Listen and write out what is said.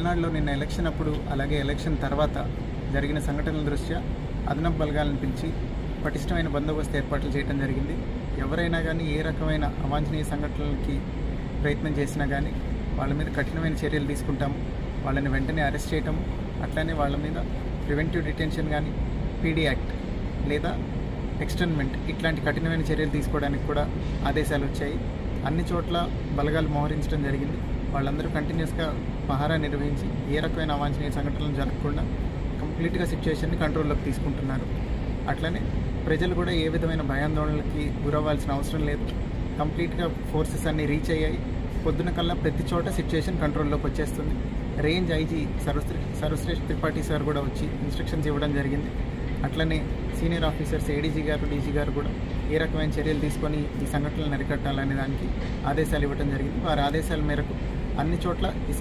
పల్నాడులో నిన్న ఎలక్షన్ అప్పుడు అలాగే ఎలక్షన్ తర్వాత జరిగిన సంఘటనల దృష్ట్యా అదనపు బలగాలను పిలిచి పటిష్టమైన బందోబస్తు ఏర్పాట్లు చేయడం జరిగింది. ఎవరైనా కానీ ఏ రకమైన అవాంఛనీయ సంఘటనలకి ప్రయత్నం చేసినా కానీ వాళ్ళ మీద కఠినమైన చర్యలు తీసుకుంటాము. వాళ్ళని వెంటనే అరెస్ట్ చేయటం, అట్లానే వాళ్ళ మీద ప్రివెంటివ్ డిటెన్షన్ కానీ, పీడీ యాక్ట్ లేదా ఎక్స్టర్న్మెంట్ ఇట్లాంటి కఠినమైన చర్యలు తీసుకోవడానికి కూడా ఆదేశాలు వచ్చాయి. అన్ని చోట్ల బలగాలు మోహరించడం జరిగింది. వాళ్ళందరూ కంటిన్యూస్గా పహారా నిర్వహించి ఏ రకమైన అవాంఛనీయ సంఘటనలు జరగకుండా కంప్లీట్గా సిచ్యువేషన్ని కంట్రోల్లోకి తీసుకుంటున్నారు. అట్లనే ప్రజలు కూడా ఏ విధమైన భయాందోళనలకి గురవ్వాల్సిన అవసరం లేదు. కంప్లీట్గా ఫోర్సెస్ అన్నీ రీచ్ అయ్యాయి. పొద్దున కల్లా ప్రతి చోట సిచ్యువేషన్ కంట్రోల్లోకి వచ్చేస్తుంది. Range IG Sarvashreshtha Tripathi sir కూడా వచ్చి ఇన్స్ట్రక్షన్స్ ఇవ్వడం జరిగింది. అట్లనే సీనియర్ ఆఫీసర్స్ ఏడీజీ గారు, డీజీ గారు కూడా ఏ రకమైన చర్యలు తీసుకొని ఈ సంఘటనలను అరికట్టాలనే దానికి ఆదేశాలు ఇవ్వడం జరిగింది. వారి ఆదేశాల మేరకు అన్ని చోట్ల ఈ